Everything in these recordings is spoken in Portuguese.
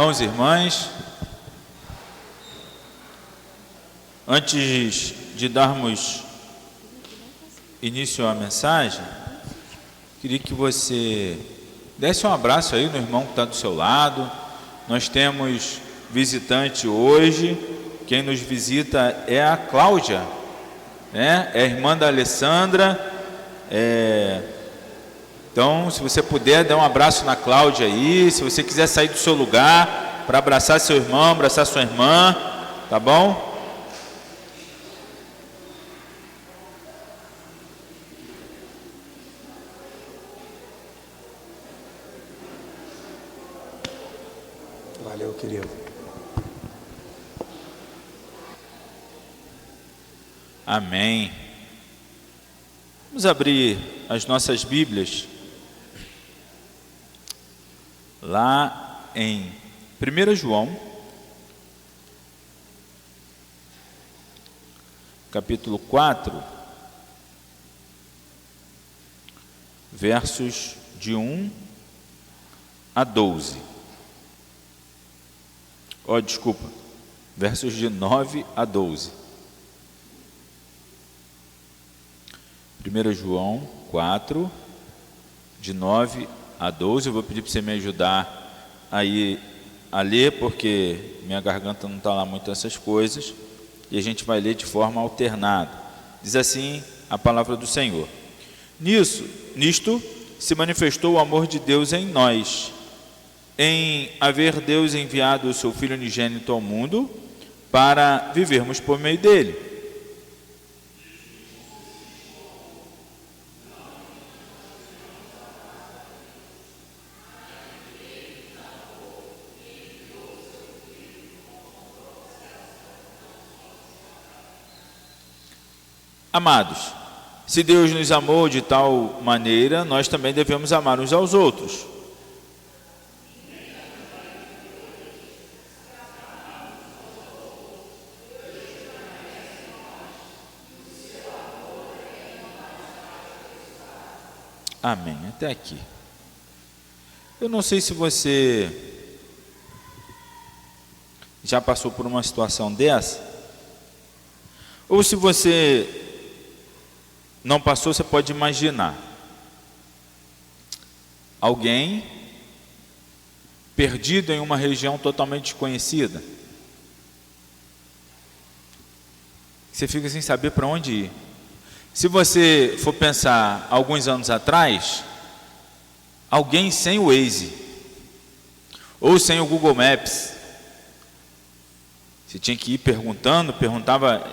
irmãos e irmãs. Antes de darmos início à mensagem, queria que você desse um abraço aí no irmão que está do seu lado. Nós temos visitante hoje. Quem nos visita é a Cláudia, né? É a irmã da Alessandra. Então, se você puder, dê um abraço na Cláudia aí. Se você quiser sair do seu lugar para abraçar seu irmão, abraçar sua irmã, tá bom? Valeu, querido. Amém. Vamos abrir as nossas Bíblias lá em 1 João, capítulo 4, versos de 1 a 12. Versos de 9 a 12. 1 João 4, de 9 a 12. Eu vou pedir para você me ajudar aí a ler, porque minha garganta não está lá muito essas coisas, e a gente vai ler de forma alternada. Diz assim a palavra do Senhor: Nisto se manifestou o amor de Deus em nós, em haver Deus enviado o seu Filho unigênito ao mundo para vivermos por meio dele. Amados, se Deus nos amou de tal maneira, nós também devemos amar uns aos outros. Amém. Até aqui. Eu não sei se você já passou por uma situação dessa, ou se você não passou, você pode imaginar alguém perdido em uma região totalmente desconhecida. Você fica sem saber para onde ir. Se você for pensar alguns anos atrás, alguém sem o Waze ou sem o Google Maps, você tinha que ir perguntava,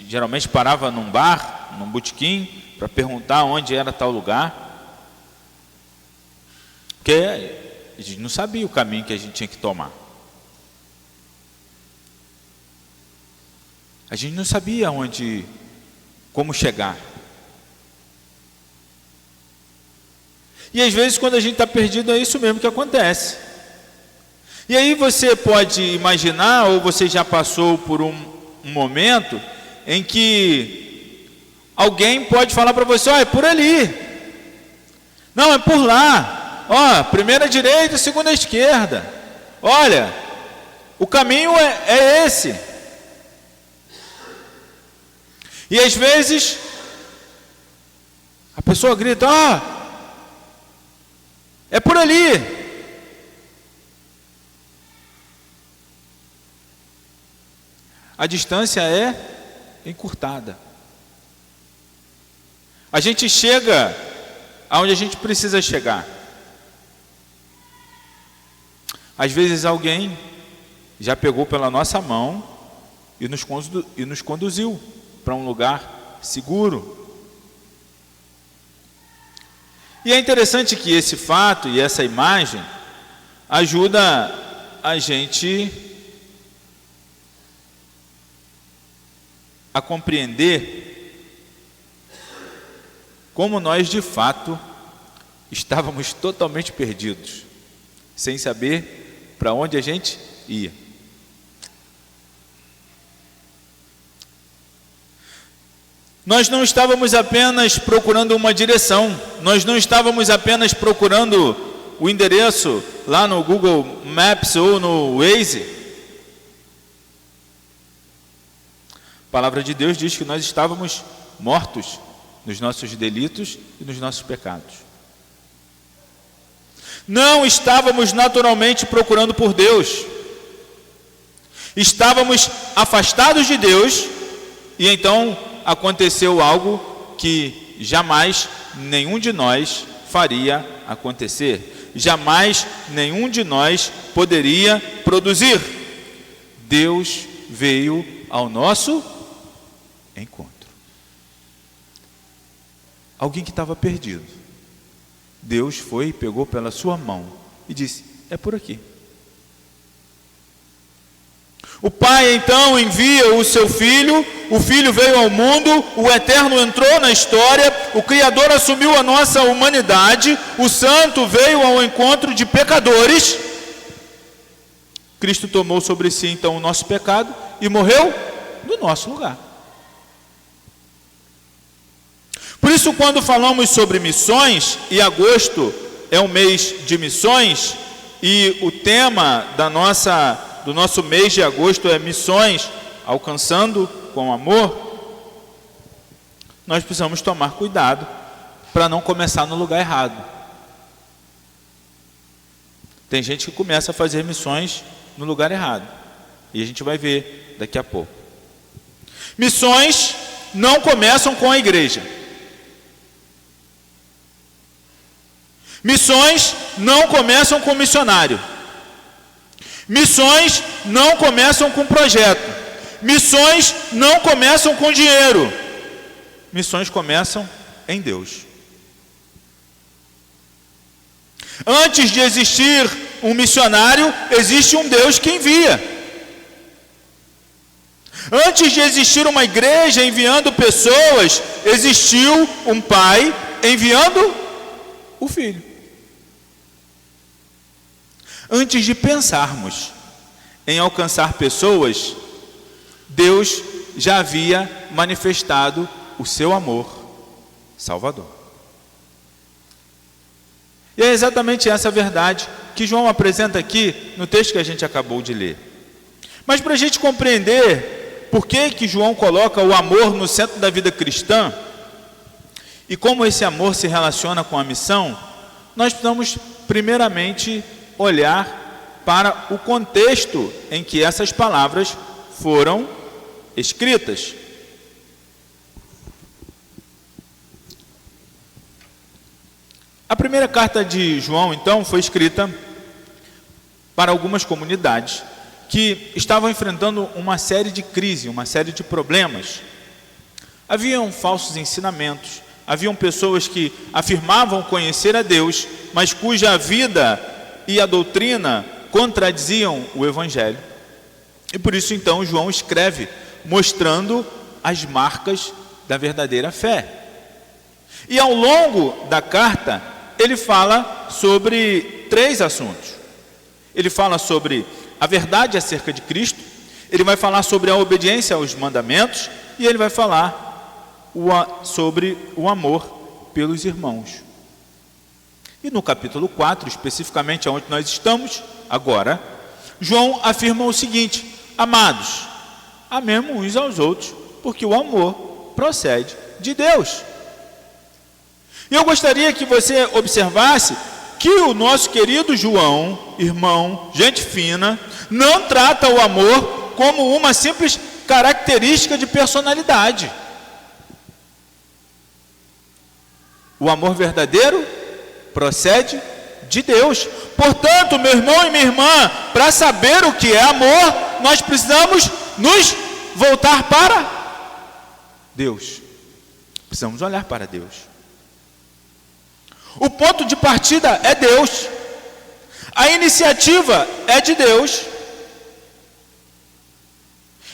geralmente parava num bar, num botequim, para perguntar onde era tal lugar, porque a gente não sabia o caminho que a gente tinha que tomar. A gente não sabia como chegar. E às vezes quando a gente está perdido é isso mesmo que acontece. E aí você pode imaginar, ou você já passou por um momento em que alguém pode falar para você: ó, é por ali, não, é por lá, ó, primeira direita, segunda esquerda, olha, o caminho é esse. E às vezes a pessoa grita: ó, é por ali. A distância é encurtada. A gente chega aonde a gente precisa chegar. Às vezes alguém já pegou pela nossa mão e nos conduziu para um lugar seguro. E é interessante que esse fato e essa imagem ajuda a gente a compreender como nós de fato estávamos totalmente perdidos, sem saber para onde a gente ia. Nós não estávamos apenas procurando uma direção, nós não estávamos apenas procurando o endereço lá no Google Maps ou no Waze, a palavra de Deus diz que nós estávamos mortos nos nossos delitos e nos nossos pecados. Não estávamos naturalmente procurando por Deus. Estávamos afastados de Deus e então aconteceu algo que jamais nenhum de nós faria acontecer. Jamais nenhum de nós poderia produzir. Deus veio ao nosso encontro. Alguém que estava perdido. Deus foi e pegou pela sua mão e disse: é por aqui. O Pai então envia o seu Filho, o Filho veio ao mundo, o Eterno entrou na história, o Criador assumiu a nossa humanidade, o Santo veio ao encontro de pecadores. Cristo tomou sobre si então o nosso pecado e morreu no nosso lugar. Por isso, quando falamos sobre missões, e agosto é um mês de missões, e o tema do nosso mês de agosto é missões, alcançando com amor, nós precisamos tomar cuidado para não começar no lugar errado. Tem gente que começa a fazer missões no lugar errado, e a gente vai ver daqui a pouco. Missões não começam com a igreja. Missões não começam com missionário. Missões não começam com projeto. Missões não começam com dinheiro. Missões começam em Deus. Antes de existir um missionário, existe um Deus que envia. Antes de existir uma igreja enviando pessoas, existiu um pai enviando o filho. Antes de pensarmos em alcançar pessoas, Deus já havia manifestado o seu amor salvador. E é exatamente essa verdade que João apresenta aqui no texto que a gente acabou de ler. Mas para a gente compreender por que João coloca o amor no centro da vida cristã e como esse amor se relaciona com a missão, nós precisamos primeiramente olhar para o contexto em que essas palavras foram escritas. A primeira carta de João, então, foi escrita para algumas comunidades que estavam enfrentando uma série de crises, uma série de problemas. Haviam falsos ensinamentos, haviam pessoas que afirmavam conhecer a Deus, mas cuja vida e a doutrina contradiziam o Evangelho. E por isso então João escreve mostrando as marcas da verdadeira fé. E ao longo da carta ele fala sobre 3 assuntos. Ele fala sobre a verdade acerca de Cristo, ele vai falar sobre a obediência aos mandamentos e ele vai falar sobre o amor pelos irmãos. E no capítulo 4, especificamente onde nós estamos agora, João afirma o seguinte: amados, amemos uns aos outros, porque o amor procede de Deus. E eu gostaria que você observasse que o nosso querido João, irmão, gente fina, não trata o amor como uma simples característica de personalidade. O amor verdadeiro procede de Deus. Portanto, meu irmão e minha irmã, para saber o que é amor, nós precisamos nos voltar para Deus. Precisamos olhar para Deus. O ponto de partida é Deus. A iniciativa é de Deus.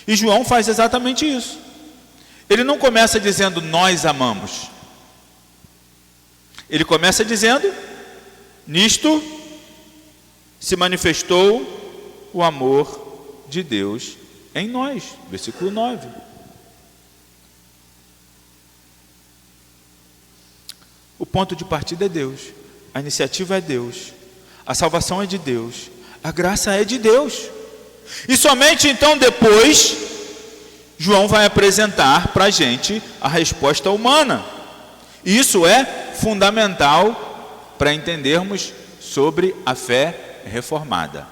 E João faz exatamente isso. Ele não começa dizendo nós amamos. Ele começa dizendo: nisto se manifestou o amor de Deus em nós. Versículo 9. O ponto de partida é Deus. A iniciativa é Deus. A salvação é de Deus, a graça é de Deus. E somente então depois, João vai apresentar para a gente a resposta humana. Isso é fundamental para entendermos sobre a fé reformada.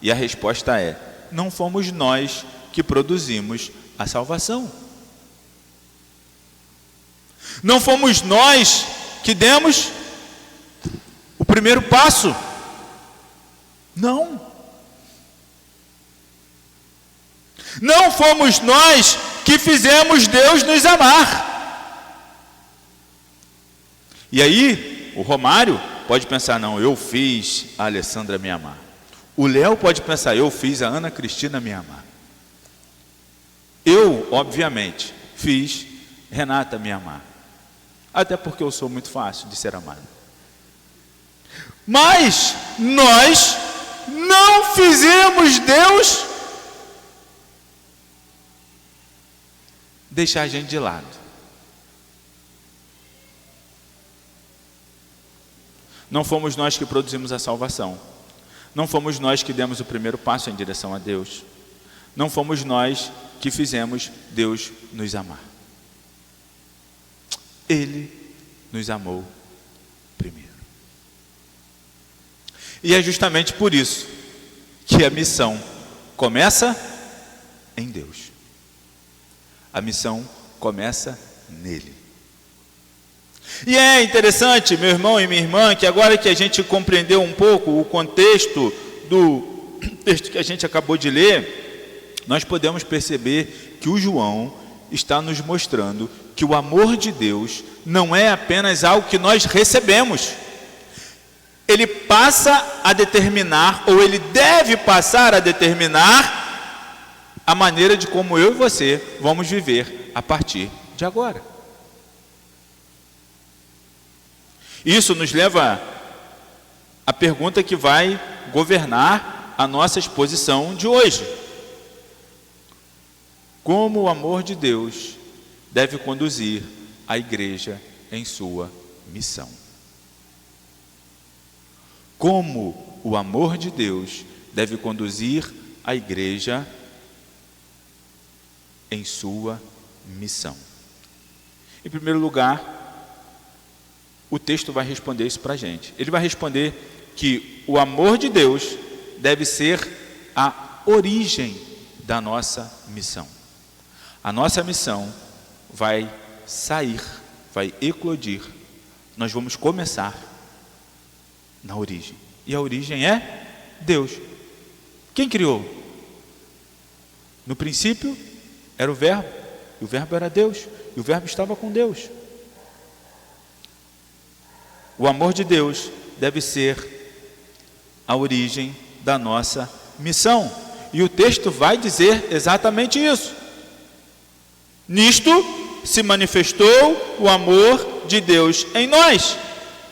E a resposta é: não fomos nós que produzimos a salvação. Não fomos nós que demos o primeiro passo. Não. Não fomos nós que fizemos Deus nos amar. E aí, o Romário pode pensar: não, eu fiz a Alessandra me amar. O Léo pode pensar: eu fiz a Ana Cristina me amar. Eu, obviamente, fiz Renata me amar. Até porque eu sou muito fácil de ser amado. Mas nós não fizemos Deus deixar a gente de lado. Não fomos nós que produzimos a salvação. Não fomos nós que demos o primeiro passo em direção a Deus. Não fomos nós que fizemos Deus nos amar. Ele nos amou primeiro. E é justamente por isso que a missão começa em Deus. A missão começa nele. E é interessante, meu irmão e minha irmã, que agora que a gente compreendeu um pouco o contexto do texto que a gente acabou de ler, nós podemos perceber que o João está nos mostrando que o amor de Deus não é apenas algo que nós recebemos. Ele passa a determinar, ou ele deve passar a determinar a maneira de como eu e você vamos viver a partir de agora. Isso nos leva à pergunta que vai governar a nossa exposição de hoje. Como o amor de Deus deve conduzir a igreja em sua missão? Como o amor de Deus deve conduzir a igreja em sua missão? Em primeiro lugar, o texto vai responder isso para a gente. Ele vai responder que o amor de Deus deve ser a origem da nossa missão. A nossa missão vai sair, vai eclodir. Nós vamos começar na origem. E a origem é Deus. Quem criou? No princípio era o Verbo, e o Verbo era Deus, e o Verbo estava com Deus. O amor de Deus deve ser a origem da nossa missão. E o texto vai dizer exatamente isso. Nisto se manifestou o amor de Deus em nós,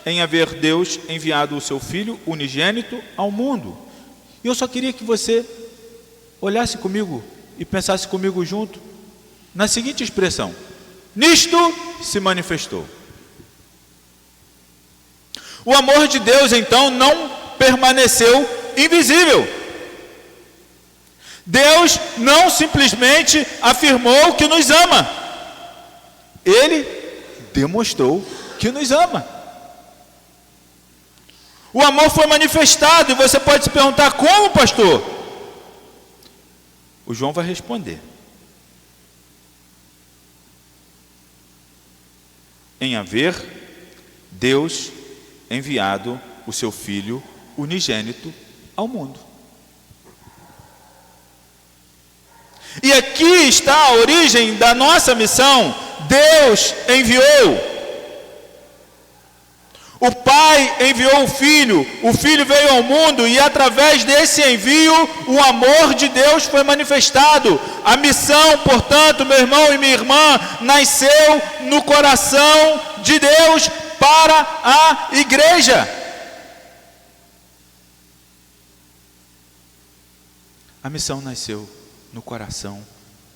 em haver Deus enviado o seu Filho unigênito ao mundo. E eu só queria que você olhasse comigo e pensasse comigo junto na seguinte expressão: nisto se manifestou. O amor de Deus, então, não permaneceu invisível. Deus não simplesmente afirmou que nos ama. Ele demonstrou que nos ama. O amor foi manifestado, e você pode se perguntar: como, pastor? O João vai responder: em haver Deus enviado o seu Filho unigênito ao mundo. E aqui está a origem da nossa missão. Deus enviou. O Pai enviou o Filho veio ao mundo, e através desse envio, o amor de Deus foi manifestado. A missão, portanto, meu irmão e minha irmã, nasceu no coração de Deus para a igreja. A missão nasceu no coração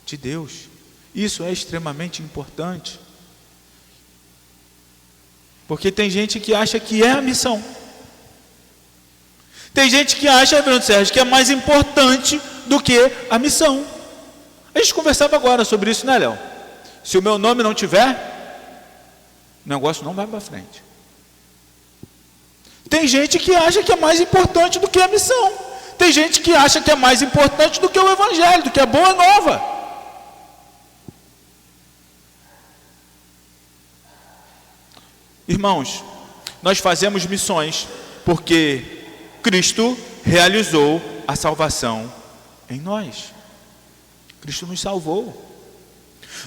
de Deus. Isso é extremamente importante. Porque tem gente que acha que é a missão. Tem gente que acha, Bruno Sérgio, que é mais importante do que a missão. A gente conversava agora sobre isso, né, Léo? Se o meu nome não tiver, o negócio não vai para frente. Tem gente que acha que é mais importante do que a missão. Tem gente que acha que é mais importante do que o evangelho, do que a boa nova. Irmãos, nós fazemos missões porque Cristo realizou a salvação em nós. Cristo nos salvou.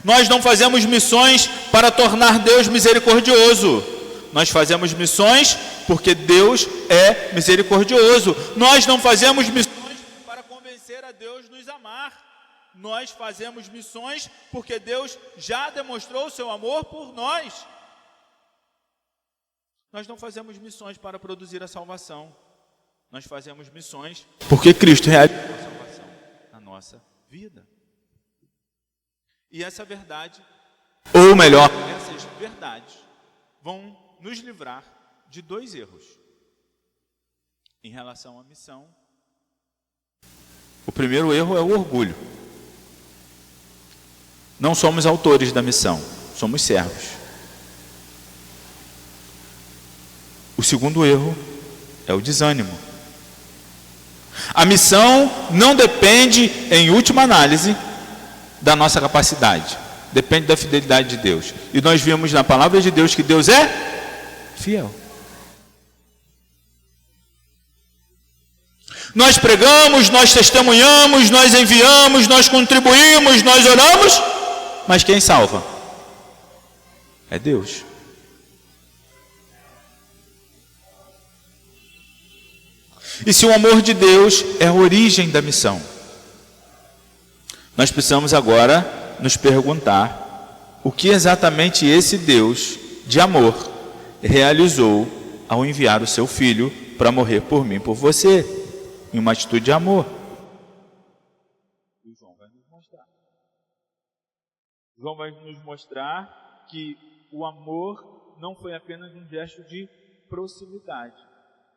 Nós não fazemos missões para tornar Deus misericordioso. Nós fazemos missões porque Deus é misericordioso. Nós não fazemos missões para convencer a Deus nos amar. Nós fazemos missões porque Deus já demonstrou o seu amor por nós. Nós não fazemos missões para produzir a salvação. Nós fazemos missões porque Cristo realizou a salvação na nossa vida. E essa verdade, ou melhor, essas verdades vão nos livrar de dois erros em relação à missão. O primeiro erro é o orgulho. Não somos autores da missão, somos servos. O segundo erro é o desânimo. A missão não depende, em última análise, da nossa capacidade. Depende da fidelidade de Deus. E nós vimos na palavra de Deus que Deus é fiel. Nós pregamos, nós testemunhamos, nós enviamos, nós contribuímos, nós oramos, mas quem salva? É Deus. E se o amor de Deus é a origem da missão, nós precisamos agora nos perguntar o que exatamente esse Deus de amor realizou ao enviar o seu Filho para morrer por mim, por você, em uma atitude de amor. O João vai nos mostrar. João vai nos mostrar que o amor não foi apenas um gesto de proximidade.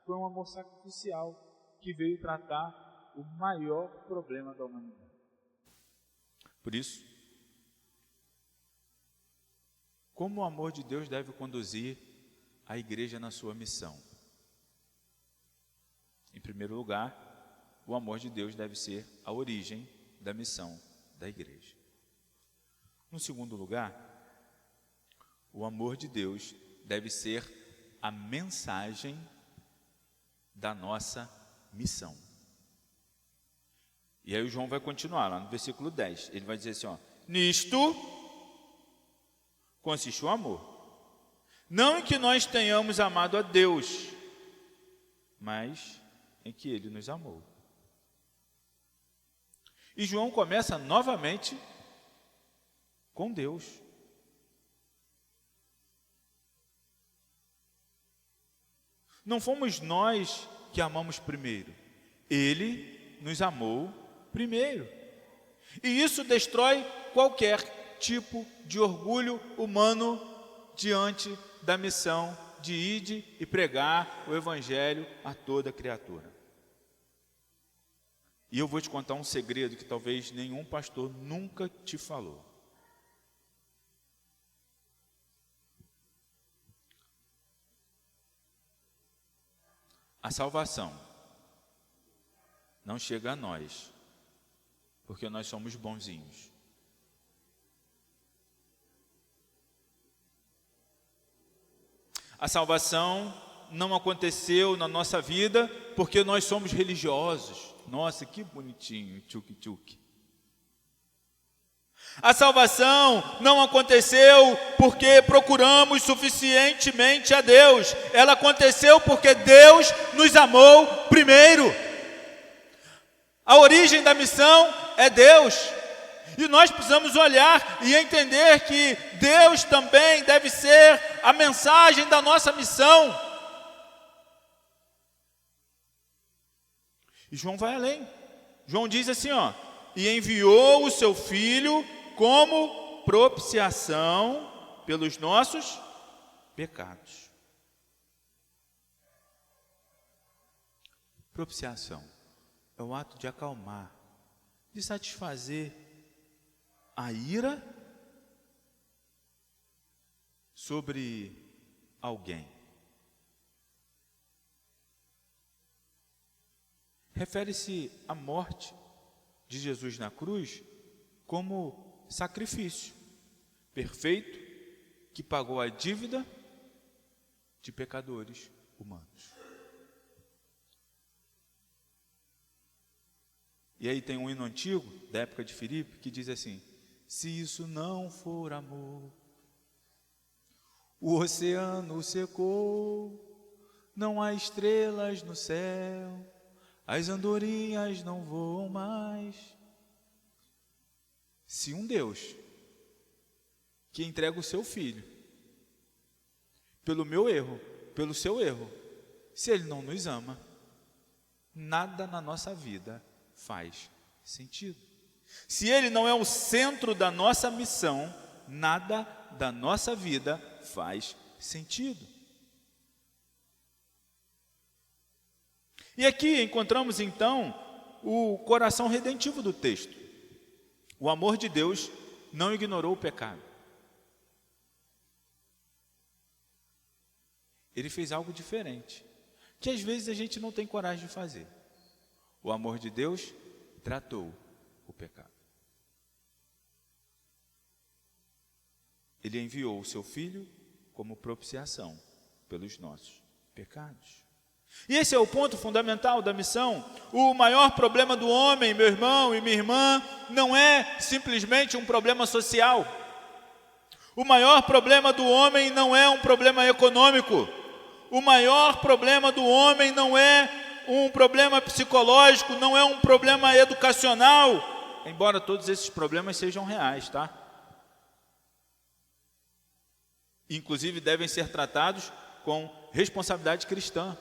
Foi um amor sacrificial que veio tratar o maior problema da humanidade. Por isso, como o amor de Deus deve conduzir a igreja na sua missão? Em primeiro lugar, o amor de Deus deve ser a origem da missão da igreja. No segundo lugar, o amor de Deus deve ser a mensagem da nossa missão. E aí o João vai continuar lá no versículo 10. Ele vai dizer assim, ó: nisto consiste o amor. Não em que nós tenhamos amado a Deus, mas em que Ele nos amou. E João começa novamente com Deus. Não fomos nós que amamos primeiro. Ele nos amou primeiro. E isso destrói qualquer tipo de orgulho humano diante da missão de ir e pregar o Evangelho a toda criatura. E eu vou te contar um segredo que talvez nenhum pastor nunca te falou. A salvação não chega a nós, porque nós somos bonzinhos. A salvação não aconteceu na nossa vida porque nós somos religiosos. Nossa, que bonitinho, tchuk-tchuk. A salvação não aconteceu porque procuramos suficientemente a Deus. Ela aconteceu porque Deus nos amou primeiro. A origem da missão é Deus. E nós precisamos olhar e entender que Deus também deve ser a mensagem da nossa missão. E João vai além. João diz assim, ó: e enviou o seu Filho como propiciação pelos nossos pecados. Propiciação é o ato de acalmar, de satisfazer a ira sobre alguém. Refere-se à morte de Jesus na cruz como sacrifício perfeito que pagou a dívida de pecadores humanos. E aí tem um hino antigo, da época de Filipe, que diz assim: se isso não for amor, o oceano secou, não há estrelas no céu, as andorinhas não voam mais. Se um Deus que entrega o seu filho pelo meu erro, pelo seu erro, se ele não nos ama, nada na nossa vida faz sentido. Se ele não é o centro da nossa missão, nada da nossa vida faz sentido. E aqui encontramos então o coração redentivo do texto. O amor de Deus não ignorou o pecado. Ele fez algo diferente, que às vezes a gente não tem coragem de fazer. O amor de Deus tratou o pecado. Ele enviou o seu Filho como propiciação pelos nossos pecados. E esse é o ponto fundamental da missão. O maior problema do homem, meu irmão e minha irmã, não é simplesmente um problema social. O maior problema do homem não é um problema econômico. O maior problema do homem não é um problema psicológico, não é um problema educacional, embora todos esses problemas sejam reais, tá? Inclusive devem ser tratados com responsabilidade cristã.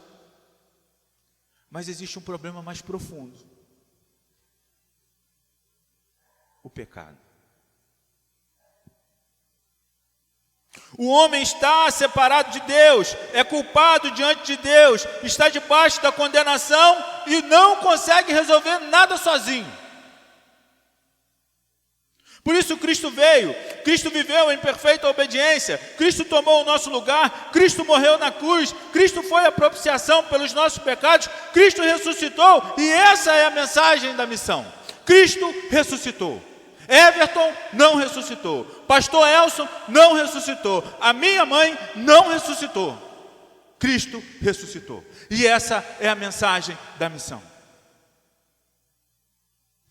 Mas existe um problema mais profundo: o pecado. O homem está separado de Deus, é culpado diante de Deus, está debaixo da condenação e não consegue resolver nada sozinho. Por isso Cristo veio, Cristo viveu em perfeita obediência, Cristo tomou o nosso lugar, Cristo morreu na cruz, Cristo foi a propiciação pelos nossos pecados, Cristo ressuscitou, e essa é a mensagem da missão. Cristo ressuscitou. Everton não ressuscitou, pastor Elson não ressuscitou, a minha mãe não ressuscitou. Cristo ressuscitou. E essa é a mensagem da missão.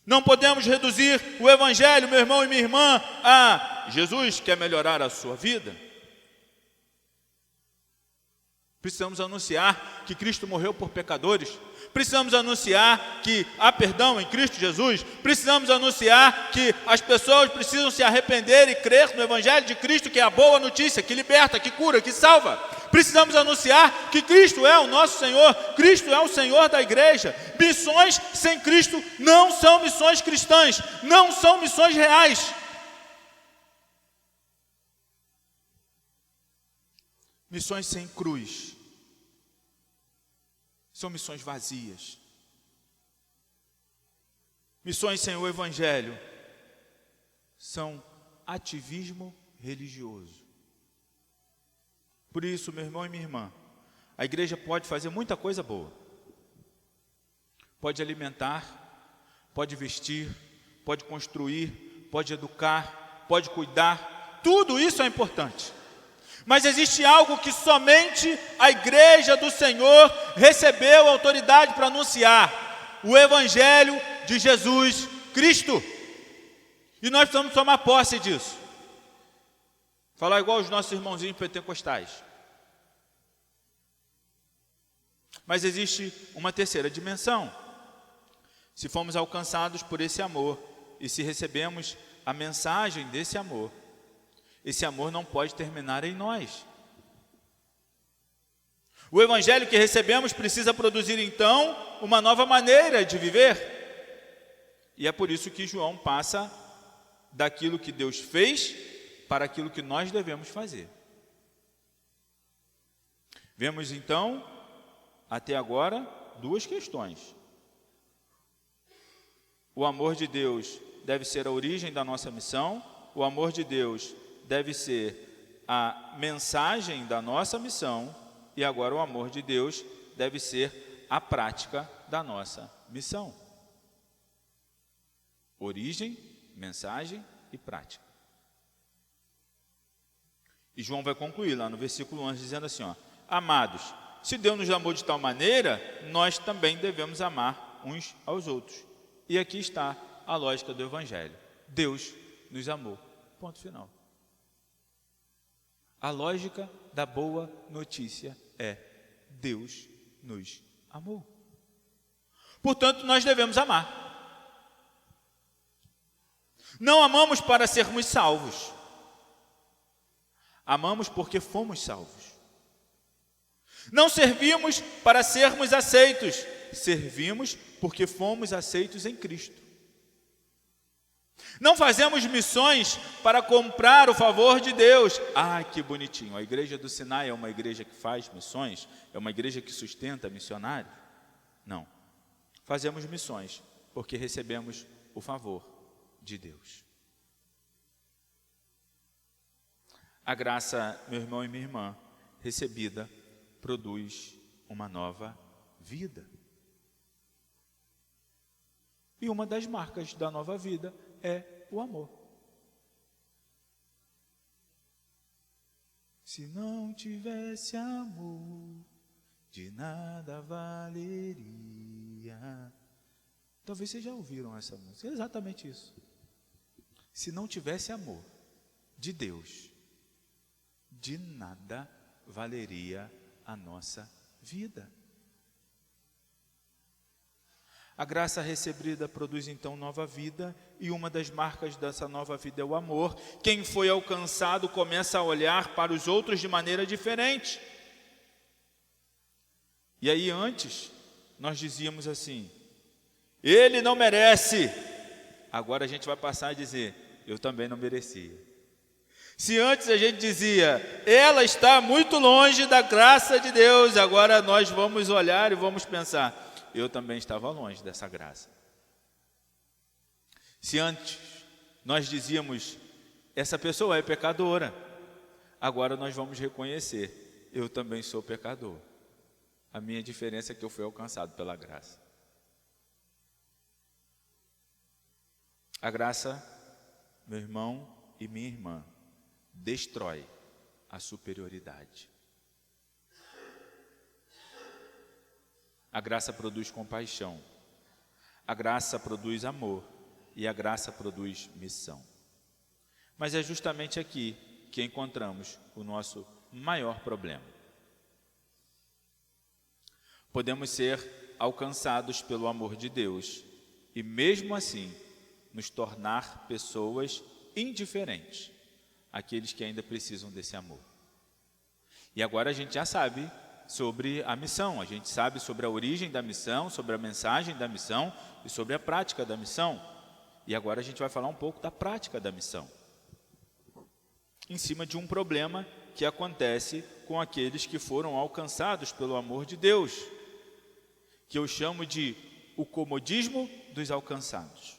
Não podemos reduzir o evangelho, meu irmão e minha irmã, a Jesus quer melhorar a sua vida. Precisamos anunciar que Cristo morreu por pecadores. Precisamos anunciar que há perdão em Cristo Jesus. Precisamos anunciar que as pessoas precisam se arrepender e crer no Evangelho de Cristo, que é a boa notícia, que liberta, que cura, que salva. Precisamos anunciar que Cristo é o nosso Senhor, Cristo é o Senhor da igreja. Missões sem Cristo não são missões cristãs, não são missões reais. Missões sem cruz são missões vazias. Missões sem o Evangelho são ativismo religioso. Por isso, meu irmão e minha irmã, a igreja pode fazer muita coisa boa. Pode alimentar, pode vestir, pode construir, pode educar, pode cuidar. Tudo isso é importante. Mas existe algo que somente a igreja do Senhor recebeu autoridade para anunciar: o Evangelho de Jesus Cristo. E nós precisamos tomar posse disso. Falar igual os nossos irmãozinhos pentecostais. Mas existe uma terceira dimensão. Se fomos alcançados por esse amor e se recebemos a mensagem desse amor, esse amor não pode terminar em nós. O evangelho que recebemos precisa produzir então uma nova maneira de viver. E é por isso que João passa daquilo que Deus fez para aquilo que nós devemos fazer. Vemos então, até agora, duas questões. O amor de Deus deve ser a origem da nossa missão, o amor de Deus deve ser a mensagem da nossa missão, e agora o amor de Deus deve ser a prática da nossa missão. Origem, mensagem e prática. E João vai concluir lá no versículo 11, dizendo assim, ó: amados, se Deus nos amou de tal maneira, nós também devemos amar uns aos outros. E aqui está a lógica do Evangelho. Deus nos amou. Ponto final. A lógica da boa notícia é: Deus nos amou. Portanto, nós devemos amar. Não amamos para sermos salvos. Amamos porque fomos salvos. Não servimos para sermos aceitos. Servimos porque fomos aceitos em Cristo. Não fazemos missões para comprar o favor de Deus. Ah, que bonitinho. A igreja do Sinai é uma igreja que faz missões? É uma igreja que sustenta missionários? Não. Fazemos missões porque recebemos o favor de Deus. A graça, meu irmão e minha irmã, recebida, produz uma nova vida. E uma das marcas da nova vida é o amor. Se não tivesse amor, de nada valeria. Talvez vocês já ouviram essa música. É exatamente isso. Se não tivesse amor de Deus, de nada valeria a nossa vida. A graça recebida produz então nova vida, e uma das marcas dessa nova vida é o amor. Quem foi alcançado começa a olhar para os outros de maneira diferente. E aí antes nós dizíamos assim: ele não merece. Agora a gente vai passar a dizer: eu também não merecia. Se antes a gente dizia: ela está muito longe da graça de Deus, agora nós vamos olhar e vamos pensar: eu também estava longe dessa graça. Se antes nós dizíamos: essa pessoa é pecadora, agora nós vamos reconhecer: eu também sou pecador. A minha diferença é que eu fui alcançado pela graça. A graça, meu irmão e minha irmã, destrói a superioridade. A graça produz compaixão, a graça produz amor e a graça produz missão. Mas é justamente aqui que encontramos o nosso maior problema. Podemos ser alcançados pelo amor de Deus e mesmo assim nos tornar pessoas indiferentes àqueles que ainda precisam desse amor. E agora a gente já sabe sobre a missão, a gente sabe sobre a origem da missão, sobre a mensagem da missão e sobre a prática da missão. E agora a gente vai falar um pouco da prática da missão, em cima de um problema que acontece com aqueles que foram alcançados pelo amor de Deus, que eu chamo de o comodismo dos alcançados.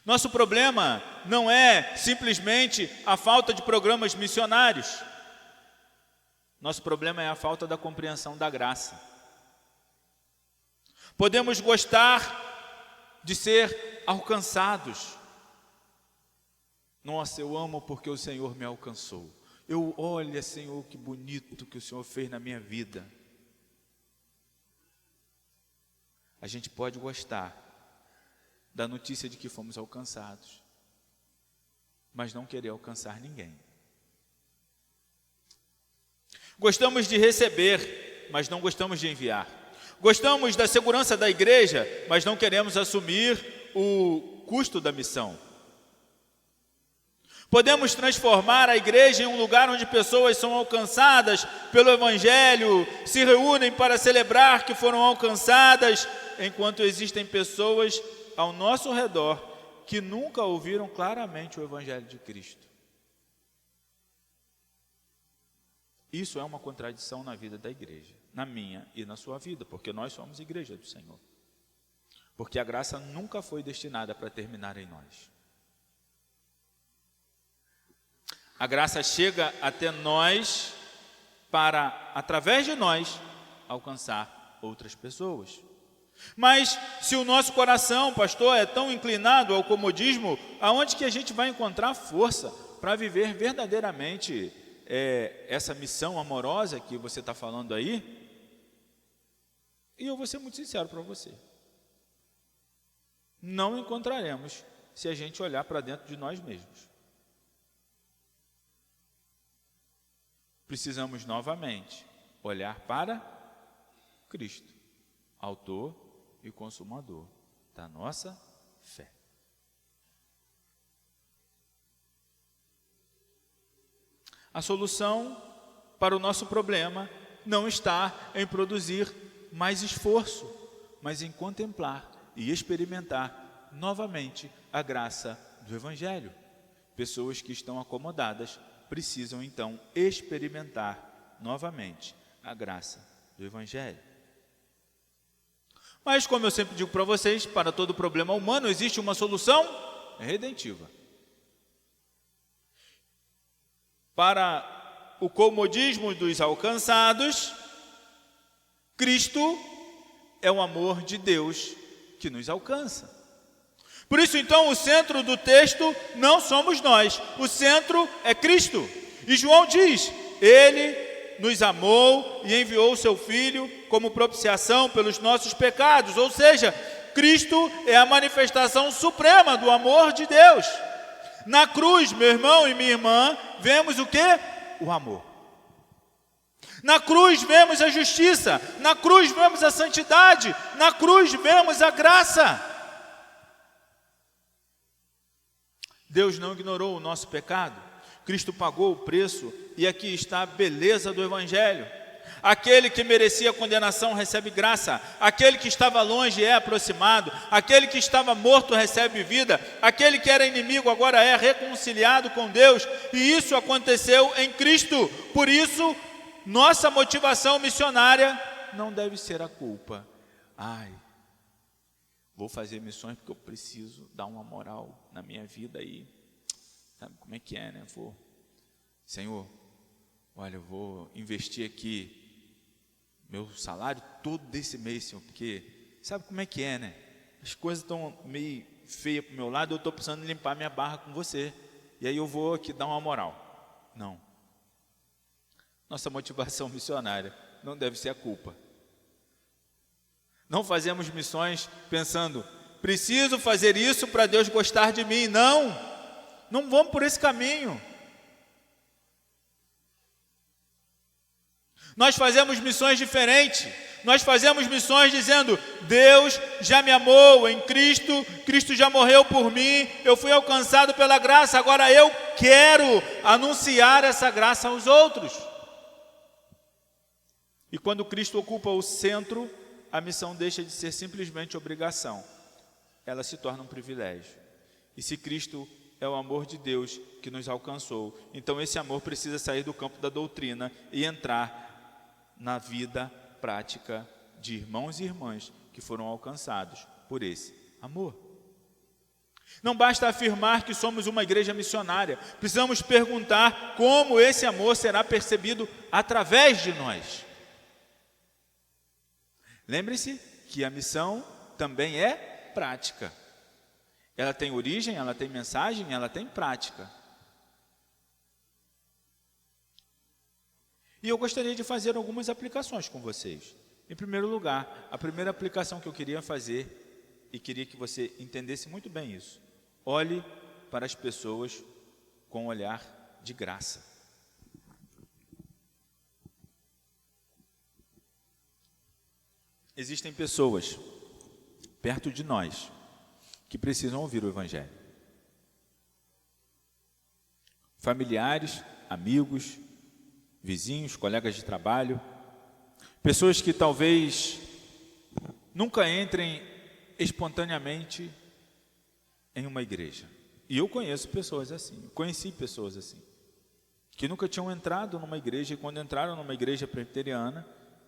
Nosso problema não é simplesmente a falta de programas missionários. Nosso problema é a falta da compreensão da graça. Podemos gostar de ser alcançados. Nossa, eu amo porque o Senhor me alcançou. Olha, Senhor, que bonito que o Senhor fez na minha vida. A gente pode gostar da notícia de que fomos alcançados, mas não querer alcançar ninguém. Gostamos de receber, mas não gostamos de enviar. Gostamos da segurança da igreja, mas não queremos assumir o custo da missão. Podemos transformar a igreja em um lugar onde pessoas são alcançadas pelo Evangelho, se reúnem para celebrar que foram alcançadas, enquanto existem pessoas ao nosso redor que nunca ouviram claramente o Evangelho de Cristo. Isso é uma contradição na vida da igreja. na minha e na sua vida, porque nós somos igreja do Senhor. Porque a graça nunca foi destinada para terminar em nós. A graça chega até nós para, através de nós, alcançar outras pessoas. Mas se o nosso coração, pastor, é tão inclinado ao comodismo, aonde que a gente vai encontrar força para viver verdadeiramente essa missão amorosa que você está falando aí? E eu vou ser muito sincero para você. Não encontraremos se a gente olhar para dentro de nós mesmos. Precisamos novamente olhar para Cristo, autor e consumador da nossa fé. A solução para o nosso problema não está em produzir mais esforço, mas em contemplar e experimentar novamente a graça do Evangelho. Pessoas que estão acomodadas precisam então experimentar novamente a graça do Evangelho. Mas, como eu sempre digo para vocês, para todo problema humano existe uma solução redentiva. Para o comodismo dos alcançados, Cristo é o amor de Deus que nos alcança. Por isso, então, o centro do texto não somos nós, o centro é Cristo. E João diz, Ele nos amou e enviou o seu Filho como propiciação pelos nossos pecados. Ou seja, Cristo é a manifestação suprema do amor de Deus. Na cruz, meu irmão e minha irmã, vemos o quê? O amor. Na cruz vemos a justiça, na cruz vemos a santidade, na cruz vemos a graça. Deus não ignorou o nosso pecado. Cristo pagou o preço e aqui está a beleza do Evangelho. Aquele que merecia condenação recebe graça, aquele que estava longe é aproximado, aquele que estava morto recebe vida, aquele que era inimigo agora é reconciliado com Deus, e isso aconteceu em Cristo. Por isso, nossa motivação missionária não deve ser a culpa. Vou fazer missões porque eu preciso dar uma moral na minha vida aí. Sabe como é que é, né? Senhor, olha, eu vou investir aqui meu salário todo desse mês, Senhor, porque sabe como é que é, né? As coisas estão meio feias para o meu lado, eu estou precisando limpar minha barra com você. E aí eu vou aqui dar uma moral. Não. Nossa motivação missionária não deve ser a culpa. Não fazemos missões pensando, preciso fazer isso para Deus gostar de mim. Não vamos por esse caminho. Nós fazemos missões diferentes. Nós fazemos missões dizendo, Deus já me amou em Cristo, Cristo já morreu por mim, eu fui alcançado pela graça, agora eu quero anunciar essa graça aos outros. E quando Cristo ocupa o centro, a missão deixa de ser simplesmente obrigação. Ela se torna um privilégio. E se Cristo é o amor de Deus que nos alcançou, então esse amor precisa sair do campo da doutrina e entrar na vida prática de irmãos e irmãs que foram alcançados por esse amor. Não basta afirmar que somos uma igreja missionária, precisamos perguntar como esse amor será percebido através de nós. Lembre-se que a missão também é prática. Ela tem origem, ela tem mensagem, ela tem prática. E eu gostaria de fazer algumas aplicações com vocês. Em primeiro lugar, a primeira aplicação que eu queria fazer, e queria que você entendesse muito bem isso, olhe para as pessoas com um olhar de graça. Existem pessoas perto de nós que precisam ouvir o Evangelho. Familiares, amigos, vizinhos, colegas de trabalho, pessoas que talvez nunca entrem espontaneamente em uma igreja. E eu conheço pessoas assim, conheci pessoas assim, que nunca tinham entrado numa igreja, e quando entraram numa igreja presbiteriana,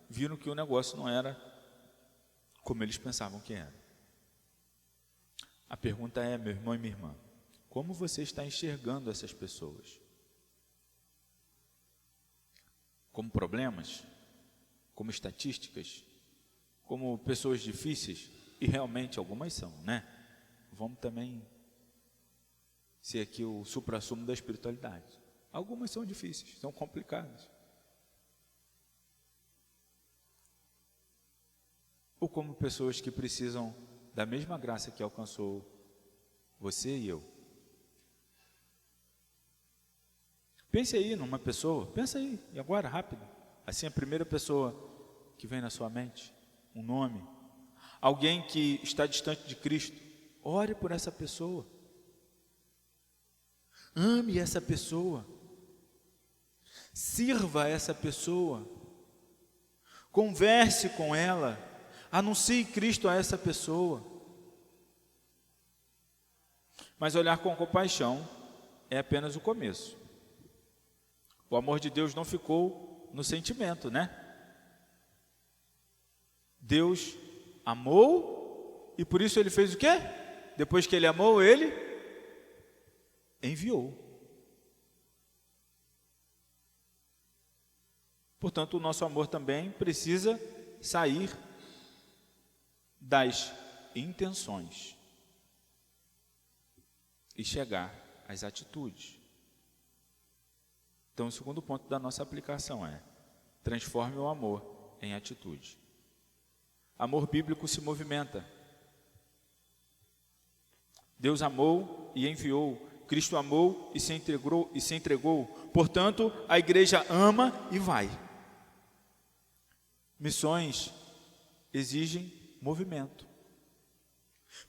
viram que o negócio não era como eles pensavam que era. A pergunta é, meu irmão e minha irmã, como você está enxergando essas pessoas? Como problemas? Como estatísticas? Como pessoas difíceis? E realmente algumas são, né? Vamos também ser aqui o suprassumo da espiritualidade. Algumas são difíceis, são complicadas. Ou como pessoas que precisam da mesma graça que alcançou você e eu. Pense aí numa pessoa, pensa aí, e agora, rápido. Assim, a primeira pessoa que vem na sua mente, um nome, alguém que está distante de Cristo, ore por essa pessoa. Ame essa pessoa. Sirva essa pessoa. Converse com ela. Anuncie Cristo a essa pessoa. Mas olhar com compaixão é apenas o começo. O amor de Deus não ficou no sentimento, né? Deus amou e por isso ele fez o quê? Depois que ele amou, ele enviou. Portanto, o nosso amor também precisa sair das intenções e chegar às atitudes. Então, o segundo ponto da nossa aplicação é: transforme o amor em atitude. Amor bíblico se movimenta. Deus amou e enviou. Cristo amou e se entregou. Portanto, a igreja ama e vai. Missões exigem movimento.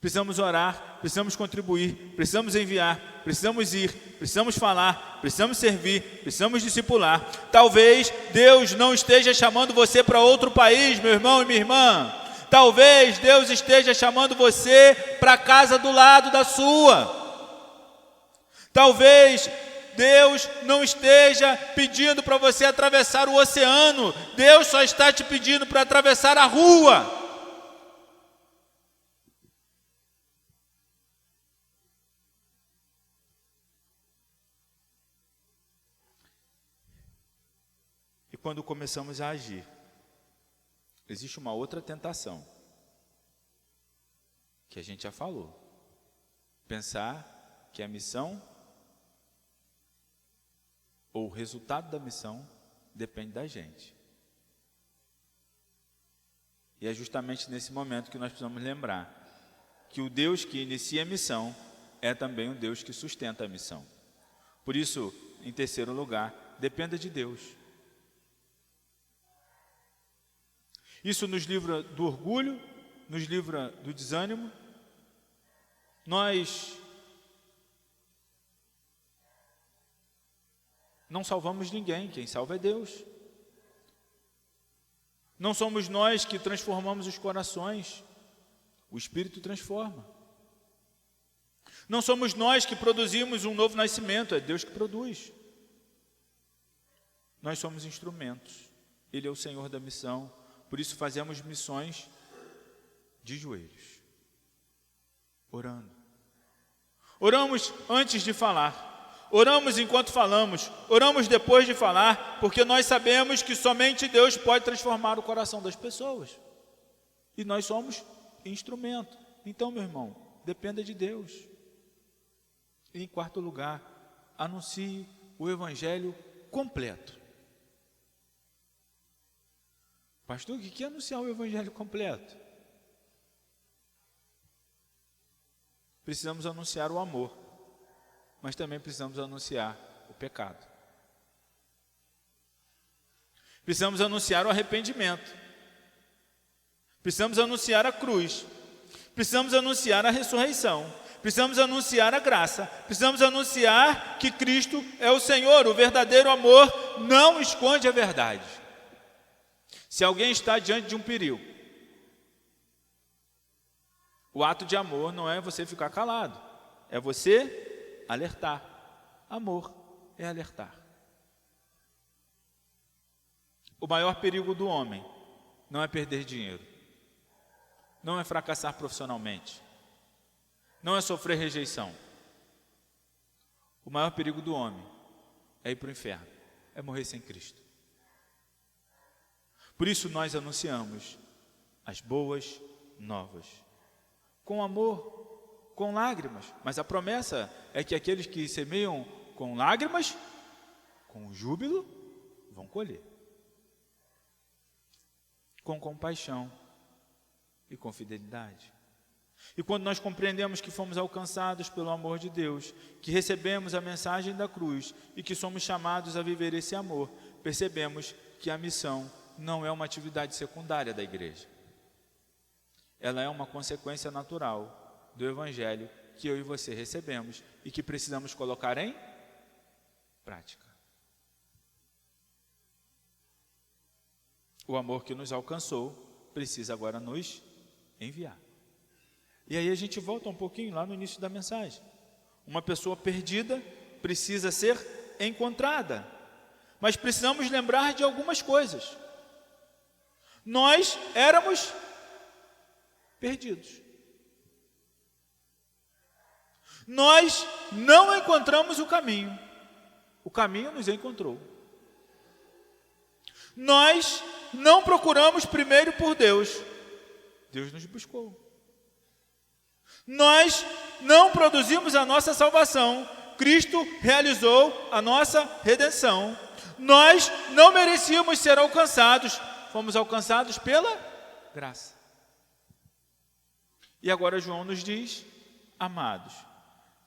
Precisamos orar, precisamos contribuir, precisamos enviar, precisamos ir, precisamos falar, precisamos servir, precisamos discipular. Talvez Deus não esteja chamando você para outro país, meu irmão e minha irmã. Talvez Deus esteja chamando você para a casa do lado da sua. Talvez Deus não esteja pedindo para você atravessar o oceano. Deus só está te pedindo para atravessar a rua. E quando começamos a agir, existe uma outra tentação, que a gente já falou. Pensar que a missão ou o resultado da missão depende da gente. E é justamente nesse momento que nós precisamos lembrar que o Deus que inicia a missão é também o Deus que sustenta a missão. Por isso, em terceiro lugar, dependa de Deus. Isso nos livra do orgulho, nos livra do desânimo. Nós não salvamos ninguém, quem salva é Deus. Não somos nós que transformamos os corações, o Espírito transforma. Não somos nós que produzimos um novo nascimento, é Deus que produz. Nós somos instrumentos, Ele é o Senhor da missão, por isso fazemos missões de joelhos, orando. Oramos antes de falar, oramos enquanto falamos, oramos depois de falar, porque nós sabemos que somente Deus pode transformar o coração das pessoas. E nós somos instrumento. Então, meu irmão, dependa de Deus. E em quarto lugar, anuncie o Evangelho completo. Pastor, o que é anunciar o Evangelho completo? Precisamos anunciar o amor, mas também precisamos anunciar o pecado. Precisamos anunciar o arrependimento. Precisamos anunciar a cruz. Precisamos anunciar a ressurreição. Precisamos anunciar a graça. Precisamos anunciar que Cristo é o Senhor. O verdadeiro amor não esconde a verdade. Se alguém está diante de um perigo, o ato de amor não é você ficar calado, é você alertar. Amor é alertar. O maior perigo do homem não é perder dinheiro, não é fracassar profissionalmente, não é sofrer rejeição. O maior perigo do homem é ir para o inferno, é morrer sem Cristo. Por isso nós anunciamos as boas novas, com amor, com lágrimas, mas a promessa é que aqueles que semeiam com lágrimas, com júbilo, vão colher. Com compaixão e com fidelidade. E quando nós compreendemos que fomos alcançados pelo amor de Deus, que recebemos a mensagem da cruz e que somos chamados a viver esse amor, percebemos que a missão não é uma atividade secundária da igreja. Ela é uma consequência natural do Evangelho que eu e você recebemos e que precisamos colocar em prática. O amor que nos alcançou precisa agora nos enviar. E aí a gente volta um pouquinho lá no início da mensagem. Uma pessoa perdida precisa ser encontrada. Mas precisamos lembrar de algumas coisas. Nós éramos perdidos. Nós não encontramos o caminho nos encontrou. Nós não procuramos primeiro por Deus nos buscou. Nós não produzimos a nossa salvação, Cristo realizou a nossa redenção. Nós não merecíamos ser alcançados, fomos alcançados pela graça. E agora João nos diz: amados,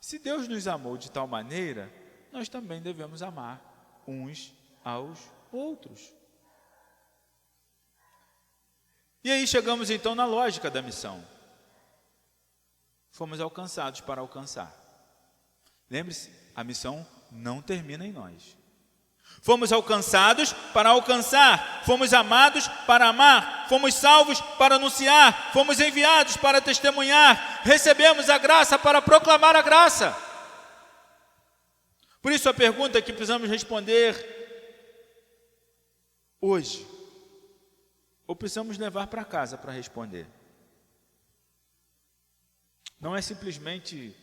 se Deus nos amou de tal maneira, nós também devemos amar uns aos outros. E aí chegamos então na lógica da missão. Fomos alcançados para alcançar. Lembre-se, a missão não termina em nós. Fomos alcançados para alcançar, fomos amados para amar, fomos salvos para anunciar, fomos enviados para testemunhar, recebemos a graça para proclamar a graça. Por isso a pergunta que precisamos responder hoje, ou precisamos levar para casa para responder, não é simplesmente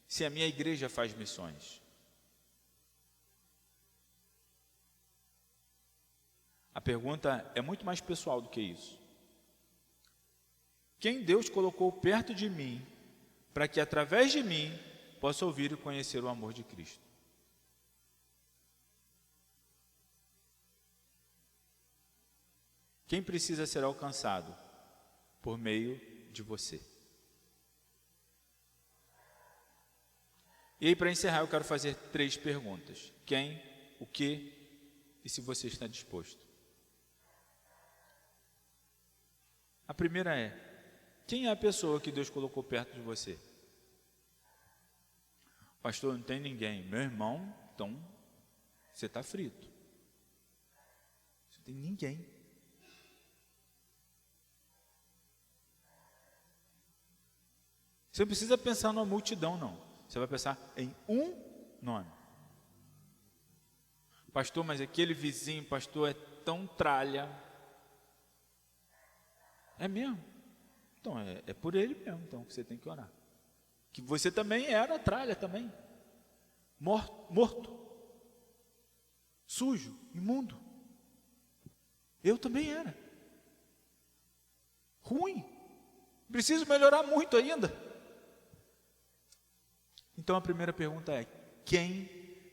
se a minha igreja faz missões. A pergunta é muito mais pessoal do que isso. Quem Deus colocou perto de mim, para que através de mim possa ouvir e conhecer o amor de Cristo? Quem precisa ser alcançado por meio de você? E aí, para encerrar, eu quero fazer 3 perguntas. Quem, o que e se você está disposto. A primeira é: quem é a pessoa que Deus colocou perto de você? Pastor, não tem ninguém. Meu irmão, então você está frito. Não tem ninguém. Você não precisa pensar numa multidão, não. Você vai pensar em um nome. Pastor, mas aquele vizinho, pastor, é tão tralha. É mesmo? Então, é por ele mesmo então, que você tem que orar. Que você também era tralha também. Morto. Sujo, imundo. Eu também era. Ruim. Preciso melhorar muito ainda. Então a primeira pergunta é: quem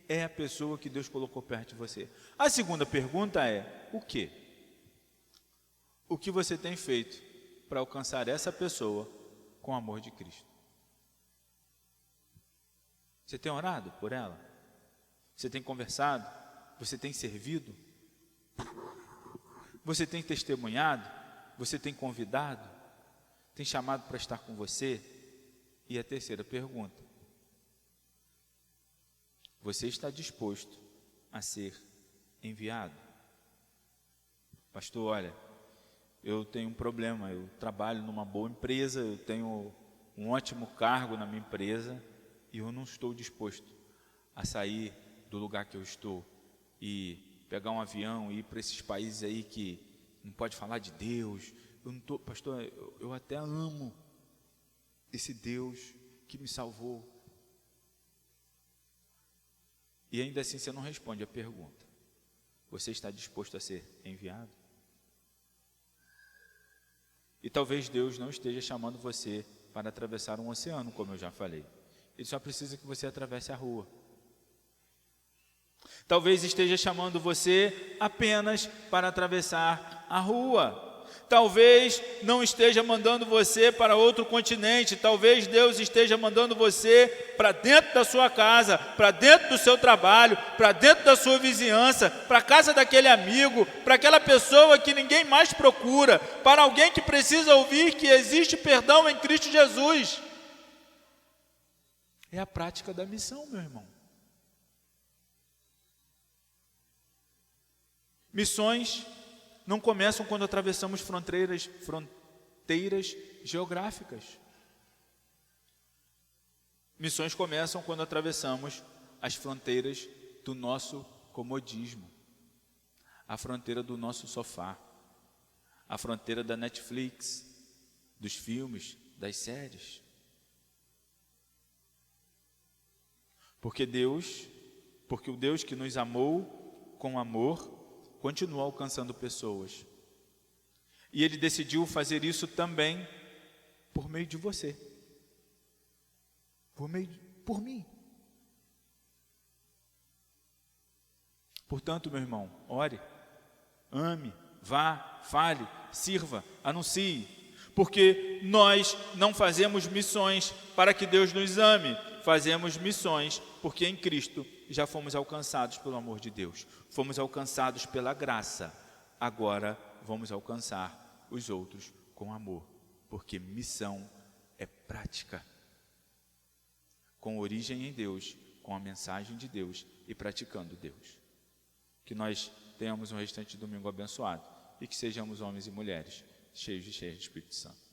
é a pessoa que Deus colocou perto de você? A segunda pergunta é: o quê? O que você tem feito para alcançar essa pessoa com o amor de Cristo? Você tem orado por ela? Você tem conversado? Você tem servido? Você tem testemunhado? Você tem convidado? Tem chamado para estar com você? E a terceira pergunta: você está disposto a ser enviado? Pastor, olha, eu tenho um problema, eu trabalho numa boa empresa, eu tenho um ótimo cargo na minha empresa e eu não estou disposto a sair do lugar que eu estou e pegar um avião e ir para esses países aí que não pode falar de Deus. Eu não tô, pastor, eu até amo esse Deus que me salvou. E ainda assim você não responde a pergunta. Você está disposto a ser enviado? E talvez Deus não esteja chamando você para atravessar um oceano, como eu já falei. Ele só precisa que você atravesse a rua. Talvez esteja chamando você apenas para atravessar a rua. Talvez não esteja mandando você para outro continente. Talvez Deus esteja mandando você para dentro da sua casa, para dentro do seu trabalho, para dentro da sua vizinhança, para a casa daquele amigo, para aquela pessoa que ninguém mais procura, para alguém que precisa ouvir que existe perdão em Cristo Jesus. É a prática da missão, meu irmão. Missões não começam quando atravessamos fronteiras geográficas. Missões começam quando atravessamos as fronteiras do nosso comodismo, a fronteira do nosso sofá, a fronteira da Netflix, dos filmes, das séries. Porque o Deus que nos amou com amor, continua alcançando pessoas. E Ele decidiu fazer isso também por meio de você. Por mim. Portanto, meu irmão, ore, ame, vá, fale, sirva, anuncie. Porque nós não fazemos missões para que Deus nos ame. Fazemos missões porque em Cristo já fomos alcançados pelo amor de Deus. Fomos alcançados pela graça. Agora vamos alcançar os outros com amor. Porque missão é prática. Com origem em Deus, com a mensagem de Deus e praticando Deus. Que nós tenhamos um restante de domingo abençoado e que sejamos homens e mulheres cheios de Espírito Santo.